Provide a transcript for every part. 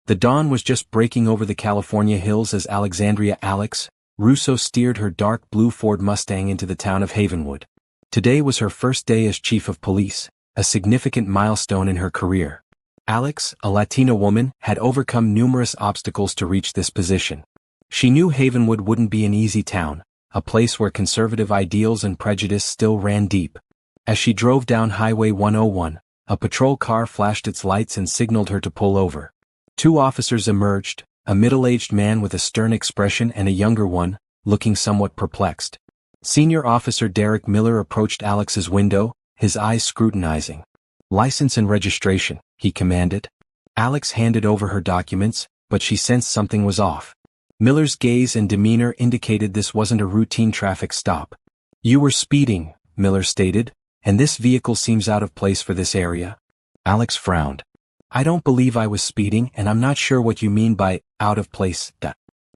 The dawn was just breaking over the California hills as Alexandria Alex Russo steered her dark blue Ford Mustang into the town of Havenwood. Today was her first day as chief of police, a significant milestone in her career. Alex, a Latina woman, had overcome numerous obstacles to reach this position. She knew Havenwood wouldn't be an easy town, a place where conservative ideals and prejudice still ran deep. As she drove down Highway 101, a patrol car flashed its lights and signaled her to pull over. Two officers emerged, a middle-aged man with a stern expression and a younger one, looking somewhat perplexed. Senior Officer Derek Miller approached Alex's window, his eyes scrutinizing. "License and registration," he commanded. Alex handed over her documents, but she sensed something was off. Miller's gaze and demeanor indicated this wasn't a routine traffic stop. "You were speeding," Miller stated, "and this vehicle seems out of place for this area." Alex frowned. "I don't believe I was speeding, and I'm not sure what you mean by out of place."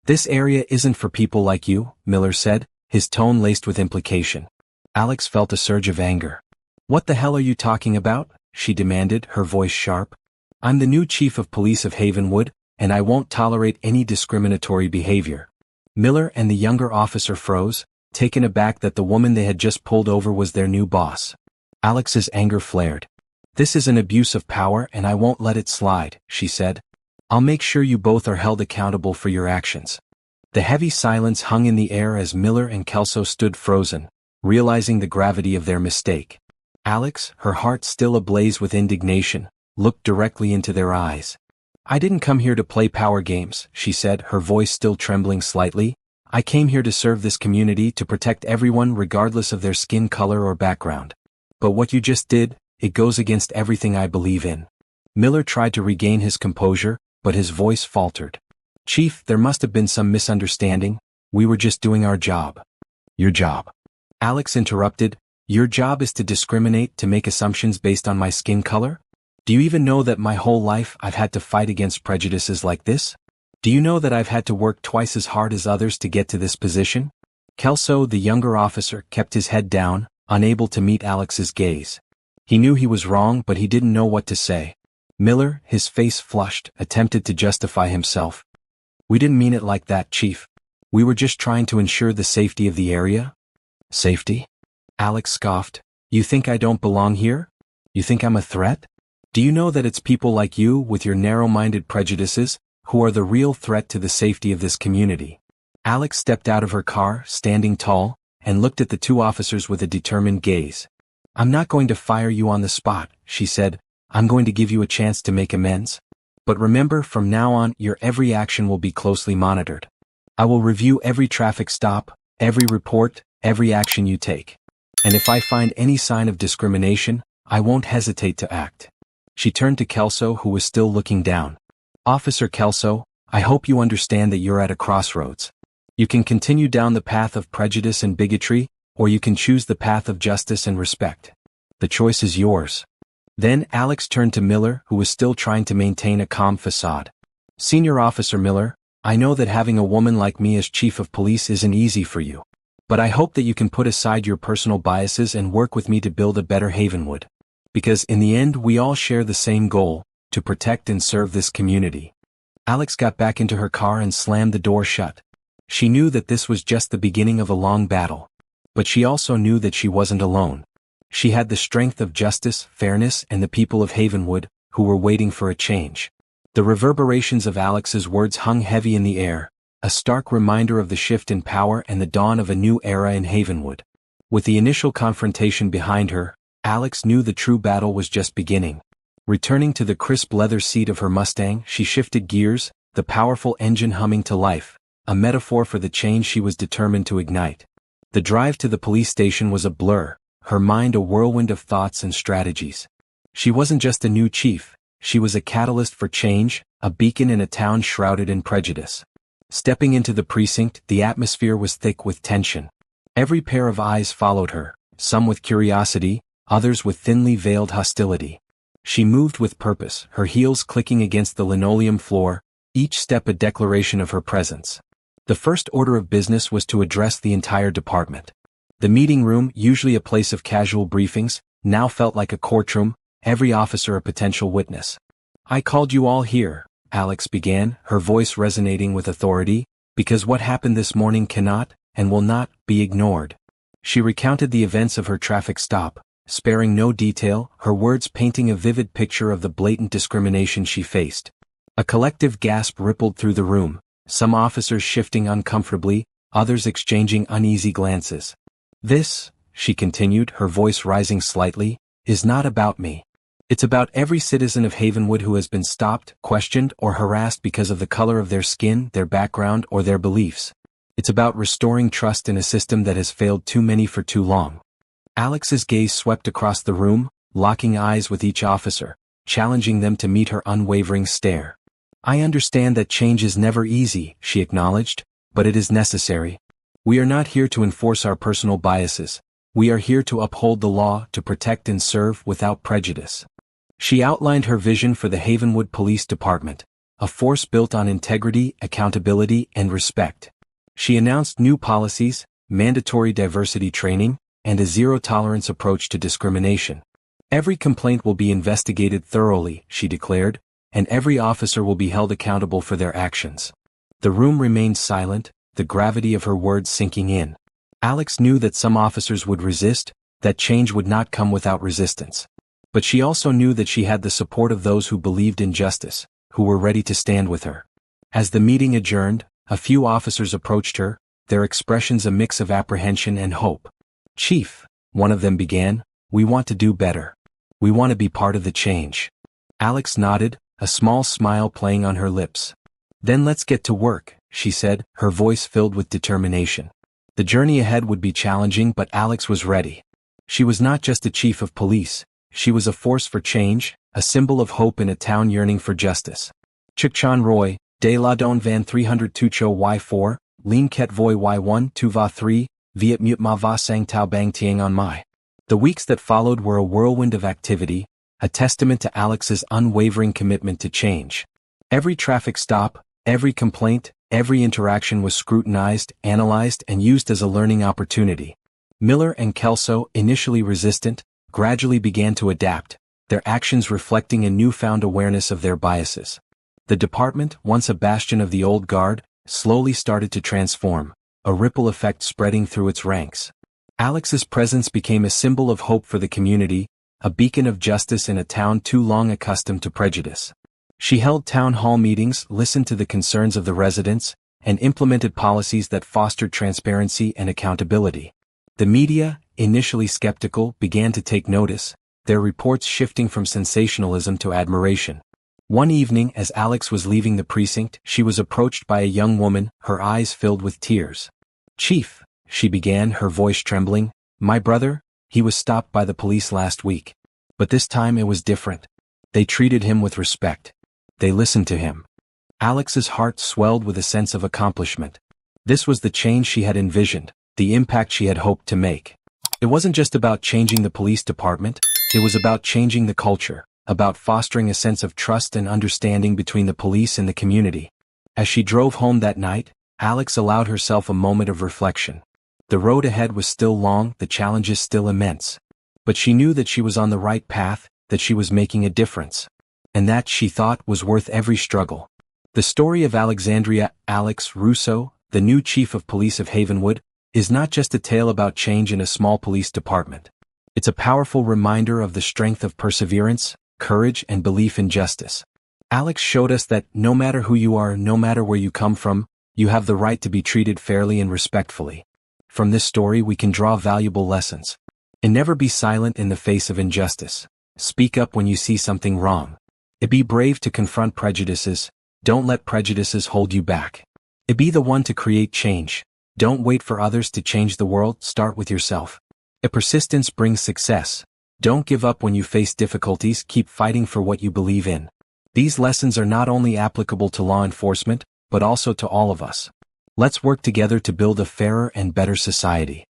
"This area isn't for people like you," Miller said, his tone laced with implication. Alex felt a surge of anger. "What the hell are you talking about?" she demanded, her voice sharp. "I'm the new chief of police of Havenwood, and I won't tolerate any discriminatory behavior." Miller and the younger officer froze, taken aback that the woman they had just pulled over was their new boss. Alex's anger flared. "This is an abuse of power and I won't let it slide," she said. "I'll make sure you both are held accountable for your actions." The heavy silence hung in the air as Miller and Kelso stood frozen, realizing the gravity of their mistake. Alex, her heart still ablaze with indignation, looked directly into their eyes. "I didn't come here to play power games," she said, her voice still trembling slightly. "I came here to serve this community, to protect everyone regardless of their skin color or background. But what you just did, it goes against everything I believe in." Miller tried to regain his composure, but his voice faltered. "Chief, there must have been some misunderstanding. We were just doing our job." "Your job?" Alex interrupted. "Your job is to discriminate, to make assumptions based on my skin color? Do you even know that my whole life I've had to fight against prejudices like this? Do you know that I've had to work twice as hard as others to get to this position?" Kelso, the younger officer, kept his head down, unable to meet Alex's gaze. He knew he was wrong, but he didn't know what to say. Miller, his face flushed, attempted to justify himself. "We didn't mean it like that, Chief. We were just trying to ensure the safety of the area." "Safety?" Alex scoffed. "You think I don't belong here? You think I'm a threat? Do you know that it's people like you, with your narrow-minded prejudices, who are the real threat to the safety of this community?" Alex stepped out of her car, standing tall, and looked at the two officers with a determined gaze. "I'm not going to fire you on the spot," she said. "I'm going to give you a chance to make amends. But remember, from now on, your every action will be closely monitored. I will review every traffic stop, every report, every action you take. And if I find any sign of discrimination, I won't hesitate to act." She turned to Kelso, who was still looking down. "Officer Kelso, I hope you understand that you're at a crossroads. You can continue down the path of prejudice and bigotry, or you can choose the path of justice and respect. The choice is yours." Then Alex turned to Miller, who was still trying to maintain a calm facade. "Senior Officer Miller, I know that having a woman like me as chief of police isn't easy for you. But I hope that you can put aside your personal biases and work with me to build a better Havenwood. Because in the end we all share the same goal, to protect and serve this community." Alex got back into her car and slammed the door shut. She knew that this was just the beginning of a long battle. But she also knew that she wasn't alone. She had the strength of justice, fairness, and the people of Havenwood, who were waiting for a change. The reverberations of Alex's words hung heavy in the air, a stark reminder of the shift in power and the dawn of a new era in Havenwood. With the initial confrontation behind her, Alex knew the true battle was just beginning. Returning to the crisp leather seat of her Mustang, she shifted gears, the powerful engine humming to life, a metaphor for the change she was determined to ignite. The drive to the police station was a blur, her mind a whirlwind of thoughts and strategies. She wasn't just a new chief, she was a catalyst for change, a beacon in a town shrouded in prejudice. Stepping into the precinct, the atmosphere was thick with tension. Every pair of eyes followed her, some with curiosity, others with thinly veiled hostility. She moved with purpose, her heels clicking against the linoleum floor, each step a declaration of her presence. The first order of business was to address the entire department. The meeting room, usually a place of casual briefings, now felt like a courtroom, every officer a potential witness. "I called you all here," Alex began, her voice resonating with authority, because what happened this morning cannot, and will not, be ignored. She recounted the events of her traffic stop, sparing no detail, her words painting a vivid picture of the blatant discrimination she faced. A collective gasp rippled through the room, some officers shifting uncomfortably, others exchanging uneasy glances. This, she continued, her voice rising slightly, is not about me. It's about every citizen of Havenwood who has been stopped, questioned, or harassed because of the color of their skin, their background, or their beliefs. It's about restoring trust in a system that has failed too many for too long. Alex's gaze swept across the room, locking eyes with each officer, challenging them to meet her unwavering stare. I understand that change is never easy, she acknowledged, but it is necessary. We are not here to enforce our personal biases. We are here to uphold the law, to protect and serve without prejudice. She outlined her vision for the Havenwood Police Department, a force built on integrity, accountability, and respect. She announced new policies, mandatory diversity training, and a zero-tolerance approach to discrimination. Every complaint will be investigated thoroughly, she declared, and every officer will be held accountable for their actions. The room remained silent, the gravity of her words sinking in. Alex knew that some officers would resist, that change would not come without resistance. But she also knew that she had the support of those who believed in justice, who were ready to stand with her. As the meeting adjourned, a few officers approached her, their expressions a mix of apprehension and hope. Chief, one of them began, we want to do better. We want to be part of the change. Alex nodded, a small smile playing on her lips. Then let's get to work, she said, her voice filled with determination. The journey ahead would be challenging, but Alex was ready. She was not just a chief of police, she was a force for change, a symbol of hope in a town yearning for justice. Chukchan Roy, De La Don Van 302 Cho Y4, Lien Ket Voy Y1 Tu Va 3, Viet Mut Ma Va Sang Tao Bang Tiang On Mai. The weeks that followed were a whirlwind of activity, a testament to Alex's unwavering commitment to change. Every traffic stop, every complaint, every interaction was scrutinized, analyzed, and used as a learning opportunity. Miller and Kelso, initially resistant, gradually began to adapt, their actions reflecting a newfound awareness of their biases. The department, once a bastion of the old guard, slowly started to transform, a ripple effect spreading through its ranks. Alex's presence became a symbol of hope for the community, a beacon of justice in a town too long accustomed to prejudice. She held town hall meetings, listened to the concerns of the residents, and implemented policies that fostered transparency and accountability. The media, initially skeptical, began to take notice, their reports shifting from sensationalism to admiration. One evening, as Alex was leaving the precinct, she was approached by a young woman, her eyes filled with tears. Chief, she began, her voice trembling, my brother, he was stopped by the police last week. But this time it was different. They treated him with respect. They listened to him. Alex's heart swelled with a sense of accomplishment. This was the change she had envisioned, the impact she had hoped to make. It wasn't just about changing the police department, it was about changing the culture, about fostering a sense of trust and understanding between the police and the community. As she drove home that night, Alex allowed herself a moment of reflection. The road ahead was still long, the challenges still immense. But she knew that she was on the right path, that she was making a difference. And that, she thought, was worth every struggle. The story of Alexandria, Alex Russo, the new chief of police of Havenwood, is not just a tale about change in a small police department. It's a powerful reminder of the strength of perseverance, courage, and belief in justice. Alex showed us that no matter who you are, no matter where you come from, you have the right to be treated fairly and respectfully. From this story we can draw valuable lessons. And never be silent in the face of injustice. Speak up when you see something wrong. And be brave to confront prejudices. Don't let prejudices hold you back. And be the one to create change. Don't wait for others to change the world, start with yourself. And persistence brings success. Don't give up when you face difficulties, keep fighting for what you believe in. These lessons are not only applicable to law enforcement, but also to all of us. Let's work together to build a fairer and better society.